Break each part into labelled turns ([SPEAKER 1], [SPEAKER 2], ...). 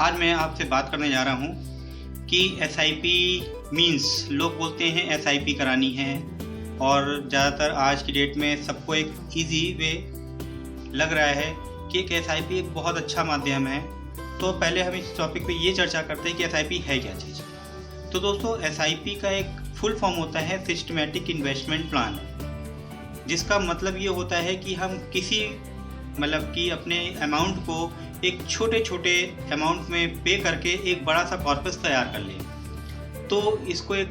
[SPEAKER 1] आज मैं आपसे बात करने जा रहा हूँ कि एसआईपी मीन्स लोग बोलते हैं एसआईपी करानी है और ज़्यादातर आज की डेट में सबको एक इजी वे लग रहा है कि एक एसआईपी एक बहुत अच्छा माध्यम है। तो पहले हम इस टॉपिक पे ये चर्चा करते हैं कि एसआईपी है क्या चीज़। तो दोस्तों एसआईपी का एक फुल फॉर्म होता है सिस्टमैटिक इन्वेस्टमेंट प्लान, जिसका मतलब ये होता है कि हम किसी कि अपने अमाउंट को एक छोटे छोटे अमाउंट में पे करके एक बड़ा सा कॉर्पस तैयार कर लें। तो इसको एक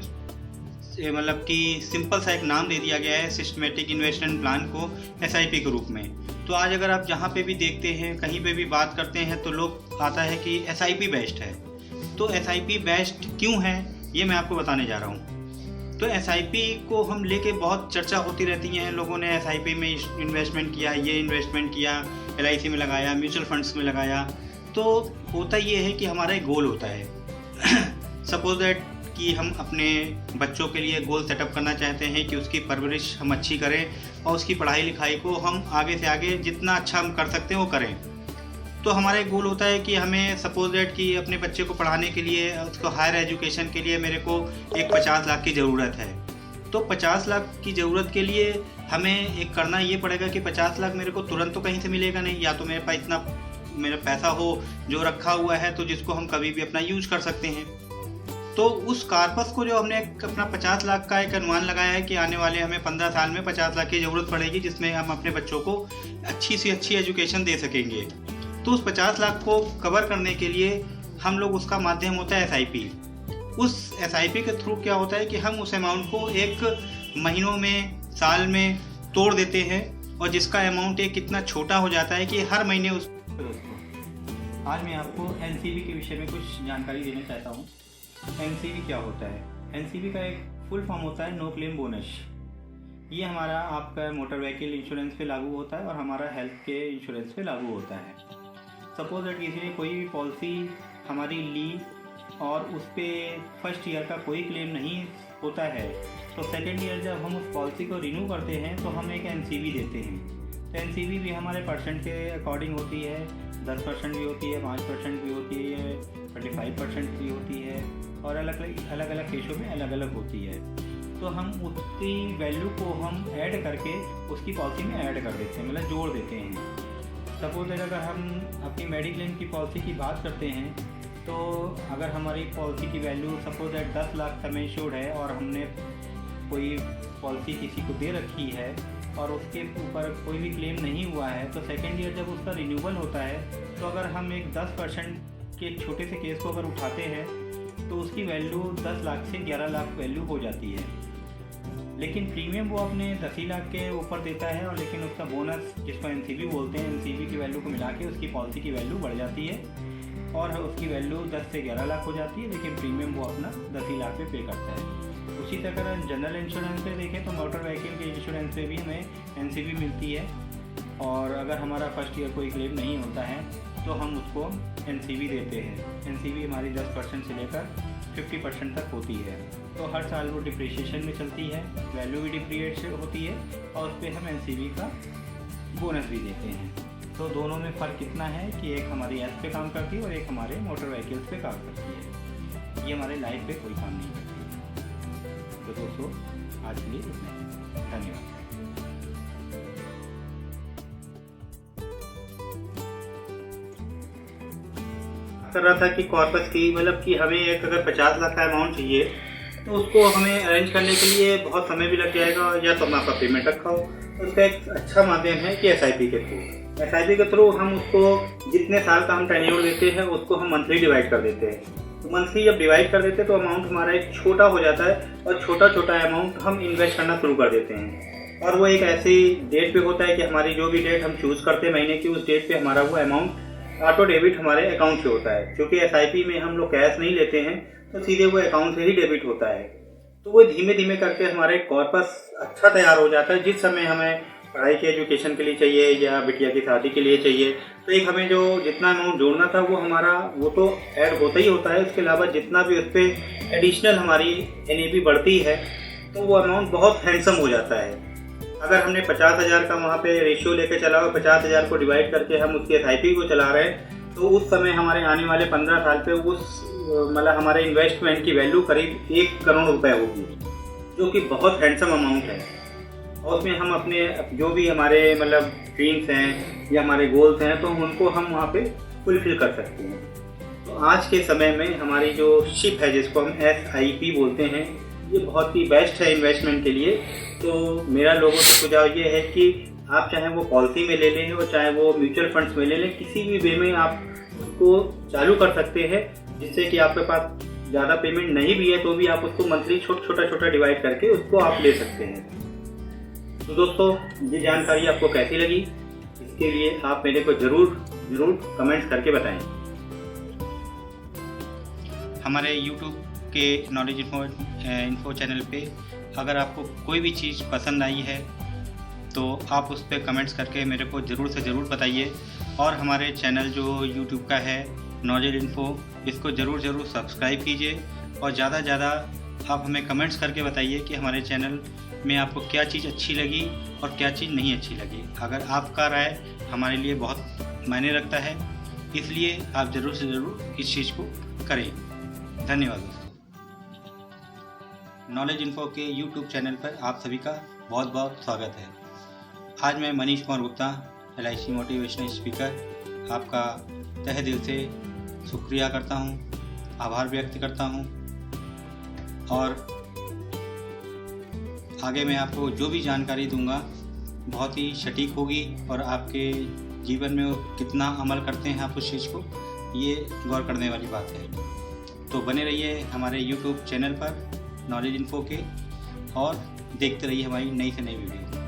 [SPEAKER 1] कि सिंपल सा एक नाम दे दिया गया है सिस्टमैटिक इन्वेस्टमेंट प्लान को एसआईपी के रूप में। तो आज अगर आप जहाँ पे भी देखते हैं, कहीं पे भी बात करते हैं, तो लोग आता है कि एसआईपी बेस्ट है। तो एसआईपी बेस्ट क्यों है ये मैं आपको बताने जा रहा हूँ। तो एसआईपी को हम लेके बहुत चर्चा होती रहती है, लोगों ने एसआईपी में इन्वेस्टमेंट किया, ये इन्वेस्टमेंट किया, एलआईसी में लगाया, म्यूचुअल फंड्स में लगाया। तो होता ये है कि हमारा एक गोल होता है सपोज दैट कि हम अपने बच्चों के लिए गोल सेटअप करना चाहते हैं कि उसकी परवरिश हम अच्छी करें और उसकी पढ़ाई लिखाई को हम आगे से आगे जितना अच्छा हम कर सकते हैं वो करें। तो हमारा एक गोल होता है कि हमें सपोज दैट कि अपने बच्चे को पढ़ाने के लिए, उसको हायर एजुकेशन के लिए मेरे को एक 50 लाख की ज़रूरत है। तो 50 लाख की ज़रूरत के लिए हमें एक करना ये पड़ेगा कि 50 लाख मेरे को तुरंत तो कहीं से मिलेगा नहीं, या तो मेरे पास इतना मेरा पैसा हो जो रखा हुआ है तो जिसको हम कभी भी अपना यूज कर सकते हैं। तो उस कार्पस को जो हमने अपना 50 लाख का एक अनुमान लगाया है कि आने वाले हमें 15 साल में 50 लाख की ज़रूरत पड़ेगी, जिसमें हम अपने बच्चों को अच्छी से अच्छी एजुकेशन दे सकेंगे। तो उस 50 लाख को कवर करने के लिए हम लोग उसका माध्यम होता है एसआईपी। उस एसआईपी के थ्रू क्या होता है कि हम उस अमाउंट को एक महीनों में, साल में तोड़ देते हैं और जिसका अमाउंट एक कितना छोटा हो जाता है कि हर महीने उस। दोस्तों आज मैं आपको एनसीबी के विषय में कुछ जानकारी देना चाहता हूँ। एनसीबी क्या होता है? एनसीबी का एक फुल फॉर्म होता है नो क्लेम बोनस। ये हमारा आपका मोटर व्हीकल इंश्योरेंस पे लागू होता है और हमारा हेल्थ के इंश्योरेंस पे लागू होता है। सपोज दैट किसी ने कोई भी पॉलिसी हमारी ली और उस पर फर्स्ट ईयर का कोई क्लेम नहीं होता है, तो सेकेंड ईयर जब हम उस पॉलिसी को रिन्यू करते हैं तो हम एक एनसीबी देते हैं। तो एनसीबी भी हमारे परसेंट के अकॉर्डिंग होती है, 10% भी होती है, 5% भी होती है, 25% भी होती है और अलग अलग केसों में अलग अलग होती है। तो हम उसकी वैल्यू को हम ऐड करके उसकी पॉलिसी में ऐड कर देते हैं, मतलब जोड़ देते हैं। सपोज दैट अगर हम अपनी मेडिक्लेम की पॉलिसी की बात करते हैं, तो अगर हमारी पॉलिसी की value suppose that 10 lakh some insured है और हमने कोई पॉलिसी किसी को दे रखी है और उसके ऊपर कोई भी क्लेम नहीं हुआ है, तो सेकेंड ईयर जब उसका रिन्यूअल होता है तो अगर हम एक 10% के छोटे से केस को अगर उठाते हैं तो उसकी वैल्यू 10 लाख से 11 लाख वैल्यू हो जाती है। लेकिन प्रीमियम वो अपने 10 लाख के ऊपर देता है और लेकिन उसका बोनस जिसको एनसीबी बोलते हैं, एनसीबी की वैल्यू को मिला के उसकी पॉलिसी की वैल्यू बढ़ जाती है और उसकी वैल्यू 10 से 11 लाख हो जाती है, लेकिन प्रीमियम वो अपना 10 लाख पे पे करता है। उसी तरह जनरल इंश्योरेंस पे देखें तो मोटर व्हीकल के इंश्योरेंस पे भी हमें एनसीबी मिलती है और अगर हमारा फर्स्ट ईयर कोई क्लेम नहीं होता है तो हम उसको एनसीबी देते हैं। एनसीबी हमारी 10% से लेकर 50% तक होती है। तो हर साल वो डिप्रिशिएशन में चलती है, वैल्यू भी डिप्रिएट से होती है और उस पर हम एनसीबी का बोनस भी देते हैं। तो दोनों में फ़र्क कितना है कि एक हमारी एस पे काम करती है और एक हमारे मोटर व्हीकल्स पे काम करती है। ये हमारे लाइफ पे कोई काम नहीं करती। तो दोस्तों आज के लिए इतना ही, धन्यवाद। कर रहा था कि कॉर्पस की कि हमें एक अगर 50 लाख का अमाउंट चाहिए तो उसको हमें अरेंज करने के लिए बहुत समय भी लग जाएगा, या तो हम आपका पेमेंट रखा हो। तो उसका एक अच्छा माध्यम है कि एसआईपी के थ्रू। एसआईपी के थ्रू हम उसको जितने साल का हम टेन्योर देते हैं उसको हम मंथली डिवाइड कर देते हैं। तो मंथली जब डिवाइड कर देते हैं तो अमाउंट हमारा एक छोटा हो जाता है और छोटा छोटा अमाउंट हम इन्वेस्ट करना शुरू कर देते हैं। और वो एक ऐसी डेट पे होता है कि हमारी जो भी डेट हम चूज़ करते हैं महीने की, उस डेट पे हमारा वो अमाउंट ऑटो डेबिट हमारे अकाउंट से होता है। क्योंकि एसआईपी में हम लोग कैश नहीं लेते हैं तो सीधे वो अकाउंट से ही डेबिट होता है। तो वो धीमे धीमे करके हमारे कॉर्पस अच्छा तैयार हो जाता है। जिस समय हमें पढ़ाई की एजुकेशन के लिए चाहिए या बिटिया की शादी के लिए चाहिए, तो एक हमें जो जितना अमाउंट जोड़ना था वो हमारा वो तो ऐड होता ही होता है। उसके अलावा जितना भी उस पर एडिशनल हमारी एनएबी बढ़ती है तो वो अमाउंट बहुत हैंडसम हो जाता है। अगर हमने 50,000 का वहाँ पे रेशियो लेके चला और 50,000 को डिवाइड करके हम उसकी एसआईपी को चला रहे हैं तो उस समय हमारे आने वाले 15 साल पे उस मतलब हमारे इन्वेस्टमेंट की वैल्यू करीब 1 करोड़ रुपए होगी, जो कि बहुत हैंडसम अमाउंट है। और उसमें हम अपने जो भी हमारे मतलब ड्रीम्स हैं या हमारे गोल्स हैं तो उनको हम वहाँ पे फुलफिल कर सकते हैं। तो आज के समय में हमारी जो शिप है जिसको हम SIP बोलते हैं, ये बहुत ही बेस्ट है इन्वेस्टमेंट के लिए। तो मेरा लोगों से सुझाव ये है कि आप चाहे वो पॉलिसी में ले लें और चाहे वो म्यूचुअल फंड्स में ले लें, किसी भी वे में आप उसको चालू कर सकते हैं, जिससे कि आपके पास ज़्यादा पेमेंट नहीं भी है तो भी आप उसको मंथली छोटा डिवाइड करके उसको आप ले सकते हैं। तो दोस्तों, ये जानकारी आपको कैसी लगी, इसके लिए आप मेरे को ज़रूर कमेंट्स करके बताएं। हमारे YouTube के नॉलेज इन्फो चैनल पे अगर आपको कोई भी चीज़ पसंद आई है तो आप उस पर कमेंट्स करके मेरे को ज़रूर से ज़रूर बताइए। और हमारे चैनल जो YouTube का है नॉलेज इन्फो, इसको ज़रूर सब्सक्राइब कीजिए और ज़्यादा से ज़्यादा आप हमें कमेंट्स करके बताइए कि हमारे चैनल में आपको क्या चीज़ अच्छी लगी और क्या चीज़ नहीं अच्छी लगी। अगर आपका राय हमारे लिए बहुत मायने रखता है, इसलिए आप ज़रूर से ज़रूर इस चीज़ को करें। धन्यवाद दोस्तों। नॉलेज इन्फो के YouTube चैनल पर आप सभी का बहुत बहुत स्वागत है। आज मैं Manish Kumar Gupta, LIC motivational speaker, आपका तहे दिल से शुक्रिया करता हूँ, आभार व्यक्त करता हूँ। और आगे मैं आपको जो भी जानकारी दूंगा बहुत ही सटीक होगी और आपके जीवन में कितना अमल करते हैं आप उस चीज़ को, ये गौर करने वाली बात है। तो बने रहिए हमारे YouTube चैनल पर नॉलेज इन्फो के और देखते रहिए हमारी नई से नई वीडियो।